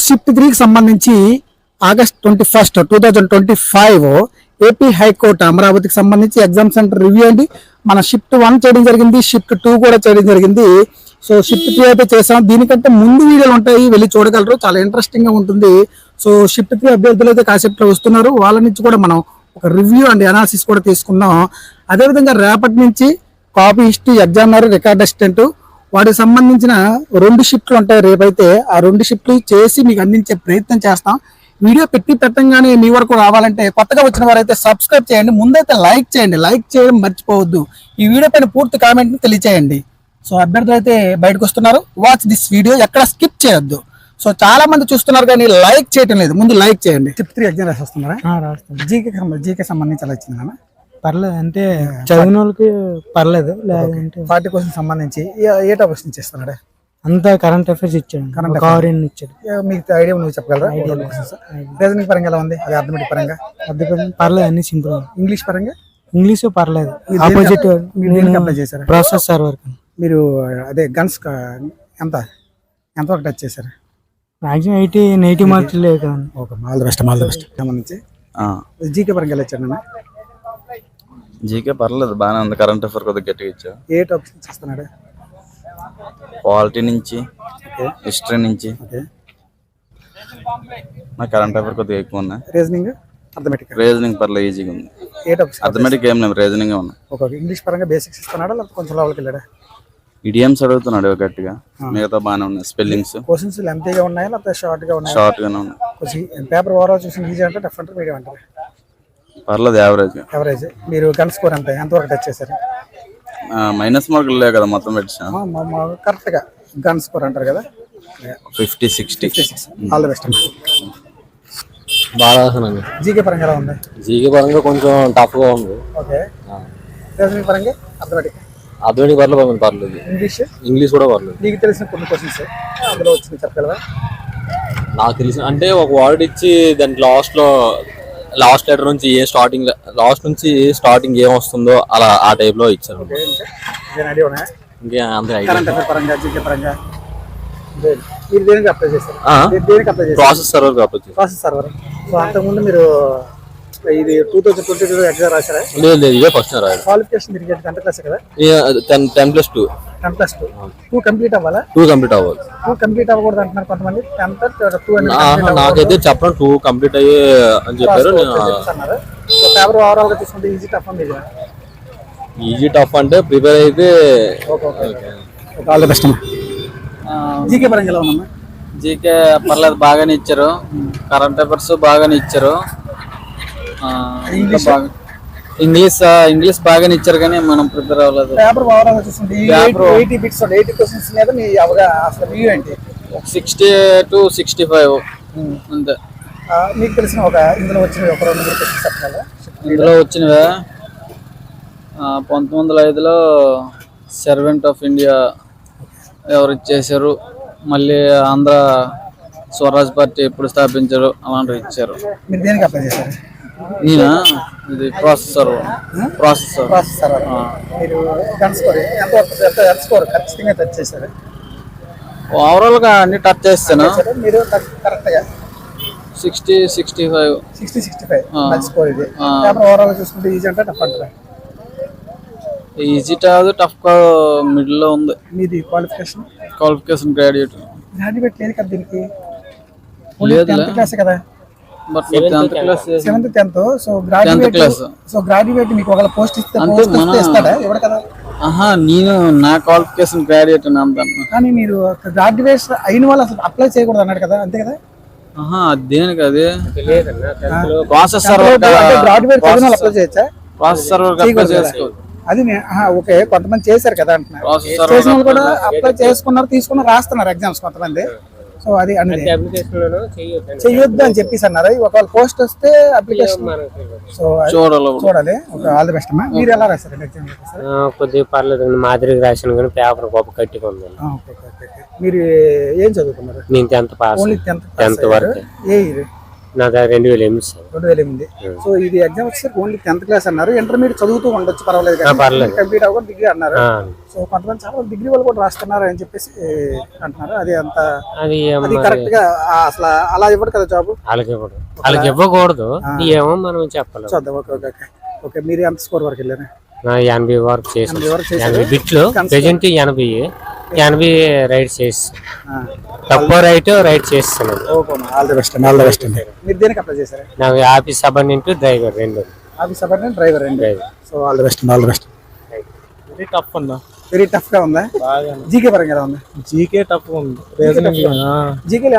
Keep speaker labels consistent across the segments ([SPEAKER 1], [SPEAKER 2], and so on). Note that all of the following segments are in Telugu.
[SPEAKER 1] షిఫ్ట్ 3 కి సంబంధించి ఆగస్ట్ 21, 2025 ఏపీ హైకోర్టు అమరావతికి సంబంధించి ఎగ్జామ్ సెంటర్ రివ్యూ అండి. మన షిఫ్ట్ 1 చేయడం జరిగింది, షిఫ్ట్ 2 కూడా చేయడం జరిగింది. సో షిఫ్ట్ 3 అయితే చేసాం. దీనికంటే ముందు వీడియోలు ఉంటాయి, వెళ్ళి చూడగలరు, చాలా ఇంట్రెస్టింగ్ గా ఉంటుంది. సో షిఫ్ట్ 3 అభ్యర్థులు అయితే కాన్సెప్ట్లో వస్తున్నారు, వాళ్ళ నుంచి కూడా మనం ఒక రివ్యూ అండ్ అనాలిసిస్ కూడా తీసుకున్నాం. అదేవిధంగా రేపటి నుంచి copy history examiner, record assistant, వాటికి సంబంధించిన 2 షిఫ్ట్లు ఉంటాయి రేపైతే. ఆ 2 షిఫ్ట్లు చేసి మీకు అందించే ప్రయత్నం చేస్తాం. వీడియో పెట్టంగానే మీ వరకు రావాలంటే కొత్తగా వచ్చిన వారైతే సబ్స్క్రైబ్ చేయండి, ముందైతే లైక్ చేయండి, లైక్ చేయడం మర్చిపోవద్దు. ఈ వీడియో పైన పూర్తి కామెంట్ ని తెలియచేయండి. సో అభ్యర్థులు అయితే బయటకు వస్తున్నారు, వాచ్ దిస్ వీడియో, ఎక్కడ స్కిప్ చేయొద్దు. సో చాలా మంది చూస్తున్నారు కానీ లైక్ చేయటం లేదు, ముందు లైక్ చేయండి. షిఫ్ట్ 3 ఎగ్జామ్ రాసి వస్తున్నారా? జీకే సంబంధించి అలా వచ్చింది
[SPEAKER 2] పర్లేదు, అంటే చదివిన వాళ్ళకి పర్లేదు. లేదంటే
[SPEAKER 1] 40 క్వశ్చన్ సంబంధించి ఏ టాపిక్స్ నుంచి ఇస్తున్నాడు?
[SPEAKER 2] అంతా కరెంట్ అఫైర్స్ ఇచ్చాడు, ఇచ్చాడు.
[SPEAKER 1] మీకు ఐడియా నువ్వు చెప్పగలరా? రీజనింగ్ పరంగా ఎలా ఉంది? అది అర్థమెటిక్ పరంగా
[SPEAKER 2] పర్లేదు, అన్ని సింపుల్.
[SPEAKER 1] ఇంగ్లీష్ పరంగా?
[SPEAKER 2] ఇంగ్లీష్ పర్లేదు. ఆపోజిట్
[SPEAKER 1] అప్లై చేశారు?
[SPEAKER 2] Process server.
[SPEAKER 1] మీరు అదే గన్స్ ఎంతవరకు టచ్ చేశారు?
[SPEAKER 2] మాక్సిమం 80 మార్క్స్ లేదు కదా.
[SPEAKER 1] Okay, all the best, all the best. సంబంధించి జీకే పరంగా ఎలా ఇచ్చాడు?
[SPEAKER 3] జీకే పర్లేదు, బాగానే ఉంది. కరెంట్ అఫైర్ కొద్దిగా గట్టిగా ఇచ్చా.
[SPEAKER 1] ఏ టాపిక్స్ ఇస్తున్నాడు?
[SPEAKER 3] పాలిటీ నుంచి, హిస్టరీ నుంచి. నాకు కరెంట్ అఫైర్ కొద్దిగా ఎక్కువ ఉన్నాయి.
[SPEAKER 1] Reasoning, arithmetic?
[SPEAKER 3] రీజనింగ్ పర్లేదు, ఈజీగా ఉంది.
[SPEAKER 1] ఏ టాపిక్స్?
[SPEAKER 3] అర్థమెటిక్ ఏం లేదు, రీజనింగ్ ఉన్నాయి.
[SPEAKER 1] ఓకే, ఇంగ్లీష్ పరంగా బేసిక్స్ ఇస్తున్నాడా లేకపోతే కొంచెం లోపలికి వెళ్ళాడా?
[SPEAKER 3] ఇడియమ్స్ అడుగుతున్నాడు గట్టిగా, మిగతా బాగానే ఉన్నాయి. స్పెల్లింగ్స్
[SPEAKER 1] క్వశ్చన్స్ లెంతీగా ఉన్నాయా లేకపోతే షార్ట్ గా ఉన్నాయా?
[SPEAKER 3] షార్ట్ గానే ఉన్నాయి.
[SPEAKER 1] పేపర్ ఓవరాల్ చూసి ఈజీ అంటే టఫ్ అంటే మీడియం అంటారు?
[SPEAKER 3] పర్లేదు, యావరేజ్.
[SPEAKER 1] యావరేజ్. మీరు గన్ స్కోర్ ఎంతవరకు టచ్ చేశారు?
[SPEAKER 3] మైనస్ మార్కులు లేవు కదా, మొత్తం పెట్టా.
[SPEAKER 1] కరెక్ట్ గా గన్ స్కోర్ అంటారు కదా,
[SPEAKER 3] 50, 60.
[SPEAKER 1] All the best.
[SPEAKER 4] బాగా రాసానండి.
[SPEAKER 1] జీకే పరంగా ఎలా ఉంది?
[SPEAKER 4] జీకే పరంగా కొంచెం టఫ్ గా ఉంది.
[SPEAKER 1] ఓకే, రీజనింగ్ పరంగా? అర్థమెటిక్
[SPEAKER 4] పర్లేదు. ఇంగ్లీష్ కూడా పర్లేదు.
[SPEAKER 1] నీకు తెలిసిన కొన్ని క్వశ్చన్స్ అందులో వచ్చింది చెప్పగలవా?
[SPEAKER 4] నాకు తెలిసిన అంటే ఒక వర్డ్ ఇచ్చి దాని లాస్ట్ లెటర్ నుంచి స్టార్టింగ్ ఏం వస్తుందో అలా ఆ టైప్ లో ఇచ్చారు. ప్రాసెస్ సర్వర్
[SPEAKER 1] అంతకుముందు మీరు ఇది 2022 ఎగ్జామ్ రాశారా?
[SPEAKER 4] లేదు, ఇదే ఫస్ట్ రాయాలి.
[SPEAKER 1] క్వాలిఫికేషన్ తిరిగి 10th క్లాస్ కదా?
[SPEAKER 4] 10+2.
[SPEAKER 1] 10+2 2 కంప్లీట్ అవ్వాలా?
[SPEAKER 4] 2 కంప్లీట్ అవ్వాలి.
[SPEAKER 1] 2 కంప్లీట్ అవ్వకూడదు అంటున్నారు కొంతమంది. 10th 2
[SPEAKER 4] నాకైతే చెప్పడం 2 కంప్లీట్ అయ్యి అని చెప్పారు.
[SPEAKER 1] పేపర్ ఓవరాల్ గా తీసుకుంటే ఈజీ టఫ్ ఉంది.
[SPEAKER 4] ఈజీ టఫ్ అంటే ప్రిపేర్ అయితే
[SPEAKER 1] ఆల్ ది బెస్ట్. జీకే పరంగా ఎలా ఉందమ్మా?
[SPEAKER 5] జీకే పర్లేదు, బాగానే ఇచ్చారు. కరెంట్ అఫైర్స్ బాగానే ఇచ్చారు. ఇంగ్లీష్ బాగానే ఇచ్చారు కానీ మనం ప్రిపేర్ అవ్వలేదు.
[SPEAKER 1] పేపర్ ఓవరాల్ చూస్తుంటే 80 బిట్స్ 80 క్వశ్చన్స్ మీద మీ అసలు వ్యూ ఏంటి?
[SPEAKER 5] 60 to 65 అంతే.
[SPEAKER 1] మీకు తెలిసిన ఇందులో వచ్చినవి ఒక 2 క్వశ్చన్స్ చెప్పగలరా?
[SPEAKER 5] ఇందులో వచ్చినవే 1905లో సర్వెంట్ ఆఫ్ ఇండియా ఎవరు ఇచ్చేసారు, మళ్ళీ ఆంధ్ర స్వరాజ్ పార్టీ ఎప్పుడు స్థాపించారు అలాంటివి ఇచ్చారు.
[SPEAKER 1] మీరు దేనికి అప్లై చేశారు?
[SPEAKER 5] ఇది ప్రాసెసర్.
[SPEAKER 1] మీరు గన్ స్కోర్ ఎంత స్కోర్ ఖచ్చితంగా టచ్ చేశారు?
[SPEAKER 5] ఓవరాల్ గా అన్ని టచ్ చేస్తాను.
[SPEAKER 1] మీరు కరెక్ట్ గా
[SPEAKER 5] 60, 65
[SPEAKER 1] స్కోర్. ఇది ఓవరాల్ చూసుకుంటే ఈజీ అంటే టఫ్ అంటారా?
[SPEAKER 5] ఈజీ కాదు, టఫ్ కాదు, మిడిల్ లో ఉంది.
[SPEAKER 1] మీది క్వాలిఫికేషన్
[SPEAKER 5] గ్రాడ్యుయేట్
[SPEAKER 1] లేదు కదా దీనికి? 10th క్లాస్ కదా?
[SPEAKER 5] But 10th class
[SPEAKER 1] 7th 10th. So graduate మీకు ఒకవేళ పోస్ట్ ఇస్తాడా? ఎవరు కదా?
[SPEAKER 5] నేను నా క్వాలిఫికేషన్ గ్రాడ్యుయేట్ అంటాను.
[SPEAKER 1] కానీ మీరు గ్రాడ్యుయేట్ అయిన వాళ్ళు అసలు అప్లై చేయకూడదు అన్నాడు కదా, అంతే కదా?
[SPEAKER 5] దేనికి అది
[SPEAKER 1] ప్రాసెస్ సర్వర్ గ్రాడ్యుయేట్ అప్లై చేయొచ్చా?
[SPEAKER 5] ప్రాసెస్ సర్వర్
[SPEAKER 1] అది ఓకే, కొంతమంది చేశారు కదా అంటున్నారు. చేసిన వాళ్ళు కూడా అప్లై తీసుకున్నారు, రాస్తున్నారు ఎగ్జామ్స్ కొంతమంది. సో అది చెయ్యొద్దు అని చెప్పేసి అన్నారు. ఒకవేళ పోస్ట్ వస్తే అప్లికేషన్ చూడాలి. ఆల్ ది బెస్ట్ అమ్మా. మీరు ఎలా రాశారు ఎగ్జామ్?
[SPEAKER 6] కొద్దిగా పర్లేదు, మాదిరిగా రాశాను కానీ పేపర్ గొప్ప గట్టిగా ఉంది.
[SPEAKER 1] మీరు ఏం చదువుకున్నారు?
[SPEAKER 6] నేను 10th పాస్.
[SPEAKER 1] ఓన్లీ 10th వరకు.
[SPEAKER 6] నాది 2008 సార్.
[SPEAKER 1] 2008. సో ఇది ఎగ్జామ్ వచ్చేసరికి ఓన్లీ 10th క్లాస్ అన్నారు, ఇంటర్మీడియట్ చదువుతూ ఉండొచ్చు పర్వాలేదు కానీ
[SPEAKER 6] పర్లేదు.
[SPEAKER 1] కంప్లీట్ అవ్వడం డిగ్రీ అన్నారు.
[SPEAKER 6] ఆ,
[SPEAKER 1] సో కొంతమంది చాలా డిగ్రీ వాళ్ళు కూడా రాస్తున్నారు అని చెప్పేసి అంటున్నారు. అది అంత
[SPEAKER 6] అది
[SPEAKER 1] అది కరెక్ట్ గా అసలు అలా ఇవ్వడు కదా జాబ్.
[SPEAKER 6] వాళ్ళకి ఇవ్వకూడదు, ఏమో మనం చెప్పలేము.
[SPEAKER 1] చూద్దాం. Okay okay okay okay. మీరు ఎంత స్కోర్ వరకు వెళ్ళారు?
[SPEAKER 6] 80 వరకు చేసాను.
[SPEAKER 1] 80 వరకు చేశారు.
[SPEAKER 6] 80 బిట్లు ప్రెజెంట్ 80 రైట్ చేసి తక్కువ రైట్ చేస్తున్నాను.
[SPEAKER 1] ఓకే, ఆల్ ది బెస్ట్ అండి, ఆల్ ది బెస్ట్ అండి. మీరు దేనికి అప్లై చేశారు?
[SPEAKER 6] నాకు office subordinate driver 2.
[SPEAKER 1] Office subordinate driver అండి. సో ఆల్ ది బెస్ట్ అండి, all the best.
[SPEAKER 2] Very tough అన్న,
[SPEAKER 1] వెరీ టఫ్ గా ఉందా? జీకే పరంగా ఎలా ఉంది?
[SPEAKER 2] జీకే టఫ్ ఉంది.
[SPEAKER 1] జీకేలు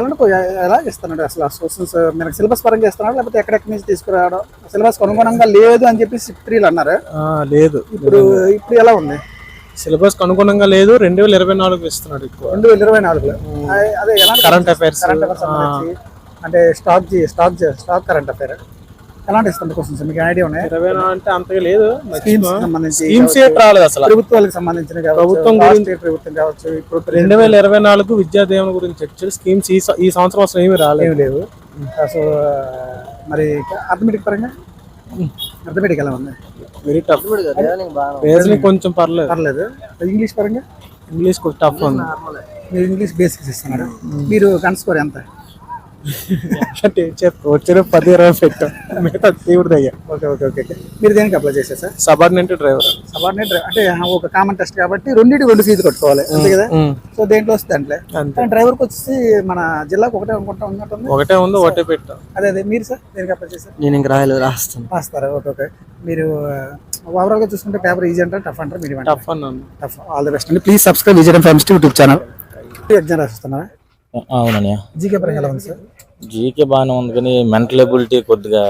[SPEAKER 1] ఎలా ఇస్తున్నాడు అసలు? సోషల్స్ మనకి సిలబస్ పరంగా ఇస్తున్నాడు లేకపోతే ఎక్కడెక్కడి నుంచి తీసుకురావడం? సిలబస్ అనుగుణంగా లేదు అని చెప్పి SIP3 అన్నారు.
[SPEAKER 2] లేదు,
[SPEAKER 1] ఇప్పుడు ఎలా ఉంది?
[SPEAKER 2] సిలబస్ అనుగుణంగా లేదు. 2024 ఇస్తున్నాడు ఎక్కువ.
[SPEAKER 1] 2024లో అదే
[SPEAKER 2] కరెంట్ అఫైర్స్
[SPEAKER 1] అంటే స్టాక్ కరెంట్ అఫైర్ ఎలాంటి ఇస్తుంది క్వశ్చన్స్ మీకు ఐడియా ఉన్నాయి?
[SPEAKER 2] 20 అంటే అంతగా లేదు.
[SPEAKER 1] సంబంధించి
[SPEAKER 2] రాలేదు అసలు.
[SPEAKER 1] ప్రభుత్వాలకు సంబంధించిన
[SPEAKER 2] ప్రభుత్వం
[SPEAKER 1] ప్రభుత్వం కావచ్చు. ఇప్పుడు
[SPEAKER 2] 2024 విద్యాదేవుని గురించి వచ్చారు స్కీమ్స్. ఈ సంవత్సరం అసలు ఏమీ రాలేదు.
[SPEAKER 1] లేవు. సో మరి అర్థమెటిక్ పరంగా అర్థమెటిక్ ఎలా ఉంది?
[SPEAKER 2] Very tough. రీజనింగ్ కొంచెం పర్లేదు.
[SPEAKER 1] ఇంగ్లీష్ పరంగా
[SPEAKER 2] ఇంగ్లీష్ కొంచెం టఫ్ ఉంది.
[SPEAKER 1] మీరు ఇంగ్లీష్ బేసిక్స్ ఇస్తున్నారు. మీరు గన్ స్కోర్ ఎంత?
[SPEAKER 2] వచ్చిన 10-20 పెట్టాం, మిగతా దేవుడి దయ్యా.
[SPEAKER 1] Okay okay okay. మీరు దేనికి అప్లై చేశారు సార్?
[SPEAKER 2] Subordinate driver.
[SPEAKER 1] సబార్డినేట్ అంటే ఒక కామన్ టెస్ట్ కాబట్టి 2 ఫీజు కట్టుకోవాలి అంతే కదా? సో దేంట్లో వస్తుంది అంటే డ్రైవర్కి వచ్చి మన జిల్లాకు ఒకటే అనుకుంటా ఉన్నట్టుంది.
[SPEAKER 2] ఒకటే ఉంది, ఒకటే పెట్టాం.
[SPEAKER 1] అదే మీరు సార్ దేనికి అప్లై చేశారు?
[SPEAKER 2] నేను ఇంకా రాస్తారా?
[SPEAKER 1] Okay okay. మీరు ఓవరాల్ గా చూసుకుంటే పేపర్ ఈజీ అంటారు టఫ్ అంటారు? మీరు
[SPEAKER 2] టఫ్ అన్నాను.
[SPEAKER 1] టఫ్. ఆల్ ది బెస్ట్ అండి. ప్లీజ్ సబ్స్క్రైబ్ విజయడం ఫ్యామిలీ యూట్యూబ్ ఛానల్. ఎగ్జామ్ రాస్తున్నారా?
[SPEAKER 3] అవునయ్య.
[SPEAKER 1] జీకే పరంగా ఎలా ఉంది సార్?
[SPEAKER 3] జీకే బాగానే ఉంది కానీ మెంటల్ ఎబిలిటీ కొద్దిగా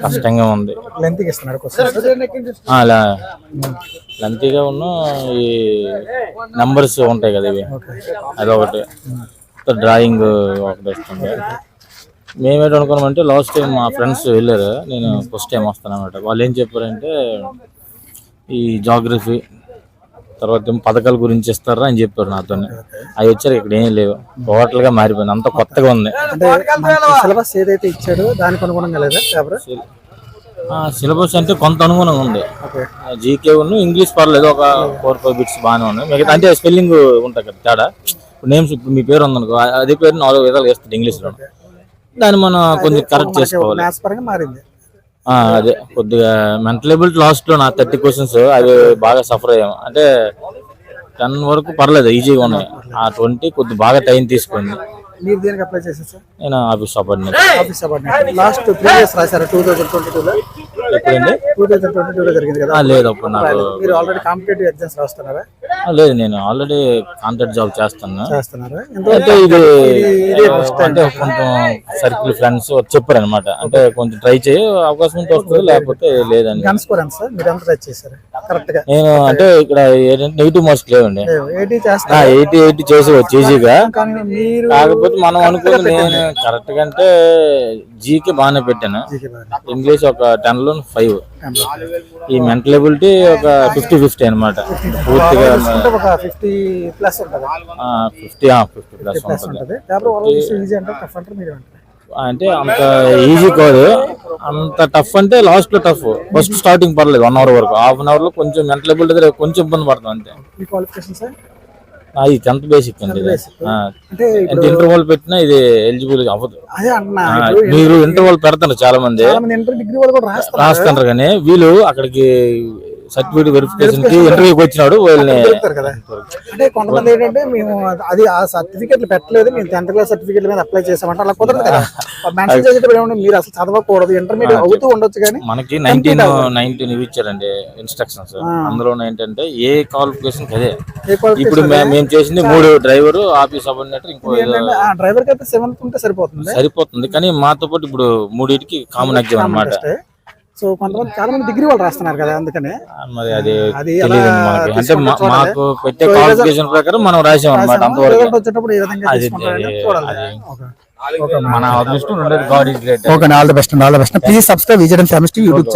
[SPEAKER 3] కష్టంగా ఉంది.
[SPEAKER 1] లెంత్గా ఇస్తున్నాడు క్వశ్చన్స్.
[SPEAKER 3] అలా లెంతీగా ఉన్న ఈ నెంబర్స్ ఉంటాయి కదా ఇవి, అదొకటి. డ్రాయింగ్ ఒకటి వస్తుంది. మేమేంటి అనుకున్నామంటే లాస్ట్ టైం మా ఫ్రెండ్స్ వెళ్ళారు, నేను ఫస్ట్ టైం వస్తాను అన్నమాట. వాళ్ళు ఏం చెప్పారంటే ఈ జాగ్రఫీ తర్వాత పథకాల గురించి ఇస్తారా అని చెప్పారు నాతో. అవి వచ్చారు, ఇక్కడ ఏం లేవు, టోటల్ గా మారిపోయింది, అంత కొత్తగా ఉంది.
[SPEAKER 1] అంటే సిలబస్ ఏదైతే ఇచ్చాడో దానికి అనుగుణంగా లేదా పేపర్?
[SPEAKER 3] సిలబస్ అంటే కొంత అనుగుణంగా ఉంది. జీకే ఉన్న ఇంగ్లీష్ పర్లేదు, ఒక 4-5 బిట్స్ బాగానే ఉన్నాయి. మిగతా అంటే స్పెల్లింగ్ ఉంటాయి కదా తేడా. నేమ్స్ ఇప్పుడు మీ పేరు ఉందనుకో, అదే పేరు 4 విధాలు వేస్తుంది ఇంగ్లీష్ లో. దాన్ని మనం కొంచెం కరెక్ట్ చేసుకోవాలి.
[SPEAKER 1] మ్యాథ్స్ పరంగా మారింది.
[SPEAKER 3] అదే కొద్దిగా మెంటల్ ఎబిలిటీ లాస్ట్ లో నా 30 క్వశ్చన్స్ అవి బాగా సఫర్ అయ్యాము. అంటే 10 వరకు పర్లేదు, ఈజీగా ఉన్నాయి. ఆ 20 కొద్దిగా బాగా టైం తీసుకుంది.
[SPEAKER 1] మీరు దేనికి అప్లై చేశారు సార్?
[SPEAKER 3] నేను office subordinate.
[SPEAKER 1] Office subordinate. Last 3 years రాశారు 2022లో.
[SPEAKER 3] ఎప్పుడండి?
[SPEAKER 1] 2022లో జరిగింది కదా?
[SPEAKER 3] లేదు, అప్పుడు నాకు.
[SPEAKER 1] మీరు ఆల్రెడీ కాంపిటేటివ్ ఎగ్జామ్స్ రాస్తున్నారా?
[SPEAKER 3] లేదు, నేను ఆల్రెడీ కాంట్రాక్ట్ జాబ్ చేస్తున్నారా? అంటే ఇది అంటే కొంచెం సర్కిల్ ఫ్రెండ్స్ చెప్పారు అనమాట. అంటే కొంచెం ట్రై చేయి, అవకాశం ఉంటే వస్తుంది, లేకపోతే లేదని. నేను అంటే ఇక్కడ నెగిటివ్ మార్క్స్ లేవండి. 80 చేసేవచ్చు ఈజీగా. కాకపోతే మనం అనుకుంది, నేను కరెక్ట్ గా అంటే జీకే బాగానే పెట్టాను. ఇంగ్లీష్ ఒక 10లో 5. ఈ మెంటల్ ఎబిలిటీ ఒక 50-50 అనమాట. పూర్తిగా
[SPEAKER 1] 50 ప్లస్ ఉంటుంది.
[SPEAKER 3] 50 ప్లస్ ఉంటుంది. అంటే అంత ఈజీ కాదు, అంత టఫ్ అంటే లాస్ట్ లో టఫ్. ఫస్ట్ స్టార్టింగ్ పర్లేదు 1 అవర్ వరకు, హాఫ్ అన్ అవర్ లో కొంచెం మెంటల్ ఎబిలిటీ కొంచెం ఇబ్బంది పడుతుంది అంతే. అది 10th బేసిక్ అండి. అంటే ఇంటర్వల్ పెట్టినా ఇది ఎలిజిబుల్ అవ్వదు. మీరు ఇంటర్వల్ పెడతారు చాలా మంది రాస్తున్నారు, కానీ వీళ్ళు అక్కడికి సర్టిఫికేట్ వెరిఫికేషన్ కి ఇంటర్వ్యూకి వచ్చినాడు వాళ్ళని.
[SPEAKER 1] అంటే కొంతమంది ఏంటంటే మేము అది ఆ సర్టిఫికేట్లు పెట్టలేదు, మేము 10th క్లాస్ సర్టిఫికేట్ మీద అప్లై చేసామంటే అలా కుదరదు కదా. మెన్షన్ చేసేటప్పుడు మీరు అసలు చదవకూడదు, ఇంటర్మీడియట్ అవుతూ ఉండొచ్చు. కానీ
[SPEAKER 3] మనకి 19 ఇచ్చారండి ఇన్స్ట్రక్షన్స్. అందులో ఏంటంటే ఏ క్వాలిఫికేషన్ అదే. ఇప్పుడు మేము చేసింది 3 డ్రైవర్, ఆఫీస్ సబార్డినేట్, ఇంకో
[SPEAKER 1] డ్రైవర్ కి అయితే 7th ఉంటే
[SPEAKER 3] సరిపోతుంది. కానీ మాతో పాటు ఇప్పుడు 3 కామన్ ఎగ్జామ్ అన్నమాట.
[SPEAKER 1] సో కొంతమంది చాలా మంది డిగ్రీ వాళ్ళు రాస్తున్నారు కదా, అందుకనే
[SPEAKER 3] మరి అది తెలియదు మనకి. అంటే మాకు పెట్టే క్వాలిఫికేషన్ ప్రకారం మనం రాసాం అన్నమాట. అంతవరకు
[SPEAKER 1] వచ్చేటప్పుడు ఈ విధంగా
[SPEAKER 3] మన అదృష్టం ఉండేది. God is great.
[SPEAKER 1] Okay, all the best. Please subscribe విజయడం ఫ్యామిలీ యూట్యూబ్.